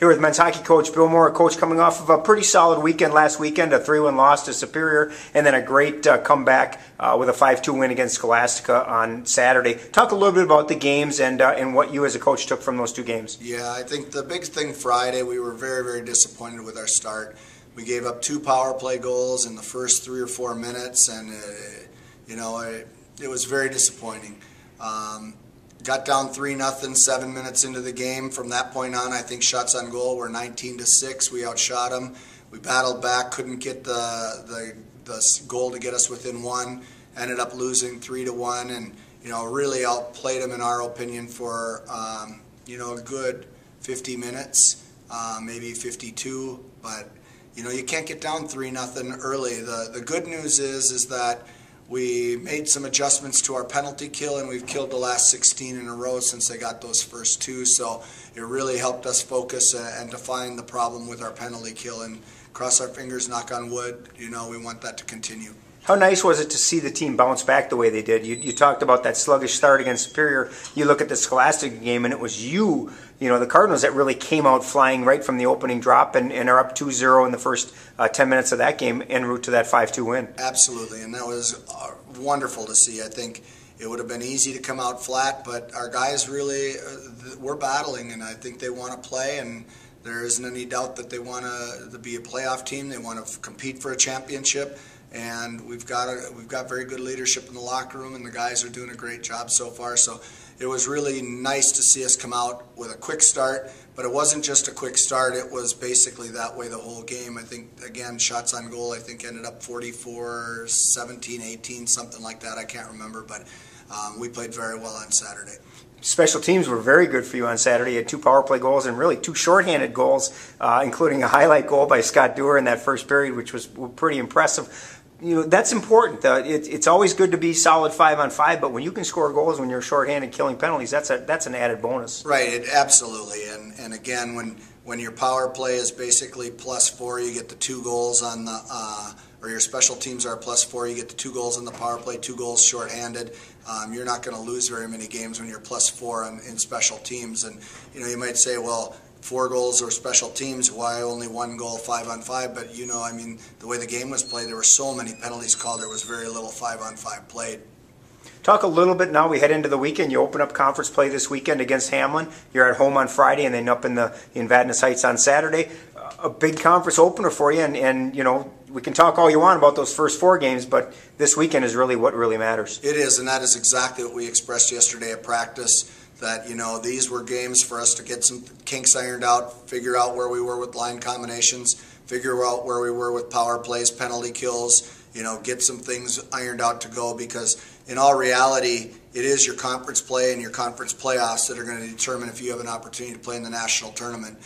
Here with men's hockey coach Bill Moore. Coach, coming off of a pretty solid weekend last weekend, a 3-1 loss to Superior, and then a great comeback with a 5-2 win against Scholastica on Saturday. Talk a little bit about the games and what you as a coach took from those two games. Yeah, I think the big thing Friday, we were very, very disappointed with our start. We gave up 2 power play goals in the first 3 or 4 minutes, and it was very disappointing. Got down 3-0 7 minutes into the game. From that point on, I think shots on goal were 19-6. We outshot them. We battled back, couldn't get the goal to get us within 1. Ended up losing 3-1, and really outplayed them in our opinion for a good 50 minutes, maybe 52. But you can't get down 3-0 early. The good news is that we made some adjustments to our penalty kill, and we've killed the last 16 in a row since they got those first 2. So it really helped us focus and define the problem with our penalty kill. And cross our fingers, knock on wood, we want that to continue. How nice was it to see the team bounce back the way they did? You talked about that sluggish start against Superior. You look at the Scholastica game, and it was the Cardinals that really came out flying right from the opening drop and are up 2-0 in the first 10 minutes of that game en route to that 5-2 win. Absolutely, and that was wonderful to see. I think it would have been easy to come out flat, but our guys really were battling, and I think they want to play, and there isn't any doubt that they want to be a playoff team. They want to compete for a championship. And we've got very good leadership in the locker room, and the guys are doing a great job so far. So it was really nice to see us come out with a quick start, but it wasn't just a quick start. It was basically that way the whole game. I think, again, shots on goal, I think ended up 44, 17, 18, something like that. I can't remember, but we played very well on Saturday. Special teams were very good for you on Saturday. You had 2 power play goals and really 2 shorthanded goals, including a highlight goal by Scott Dewar in that first period, which was pretty impressive. That's important. It's always good to be solid 5-on-5, but when you can score goals when you're shorthanded killing penalties, that's an added bonus. Right, absolutely. And again, when your power play is basically +4, you get the 2 goals on the or your special teams are +4, you get the 2 goals on the power play, 2 goals shorthanded. You're not going to lose very many games when you're +4 in special teams. And you might say, well, 4 goals or special teams, why only 1 goal 5-on-5? But I mean, the way the game was played, there were so many penalties called, there was very little 5-on-5 played. Talk a little bit now. We head into the weekend. You open up conference play this weekend against Hamline. You're at home on Friday, and then up in Vadnais Heights on Saturday. A big conference opener for you, and we can talk all you want about those first 4 games, but this weekend is really what really matters. It is, and that is exactly what we expressed yesterday at practice. That these were games for us to get some kinks ironed out, figure out where we were with line combinations, figure out where we were with power plays, penalty kills, get some things ironed out to go, because in all reality, it is your conference play and your conference playoffs that are going to determine if you have an opportunity to play in the national tournament.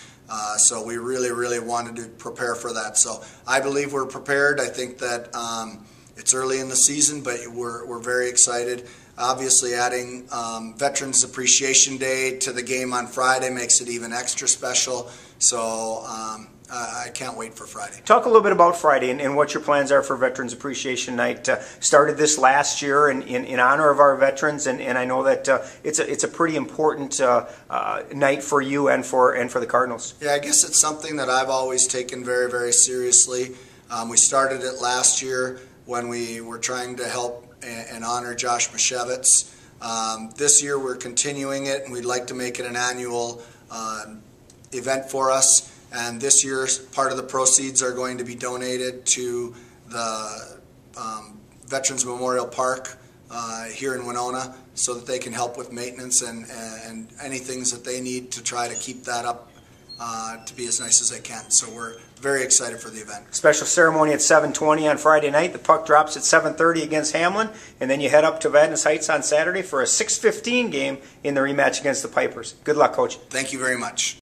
So we really, really wanted to prepare for that. So I believe we're prepared. I think that it's early in the season, but we're very excited. Obviously, adding Veterans Appreciation Day to the game on Friday makes it even extra special. So I can't wait for Friday. Talk a little bit about Friday and what your plans are for Veterans Appreciation Night. Started this last year in honor of our veterans, and I know that it's a pretty important night for you and for the Cardinals. Yeah, I guess it's something that I've always taken very, very seriously. We started it last year when we were trying to help and honor Josh Mashevitz. This year we're continuing it, and we'd like to make it an annual event for us. And this year, part of the proceeds are going to be donated to the Veterans Memorial Park here in Winona, so that they can help with maintenance and any things that they need to try to keep that up to be as nice as they can. So we're very excited for the event. Special ceremony at 7:20 on Friday night. The puck drops at 7:30 against Hamline, and then you head up to Vadnais Heights on Saturday for a 6:15 game in the rematch against the Pipers. Good luck, Coach. Thank you very much.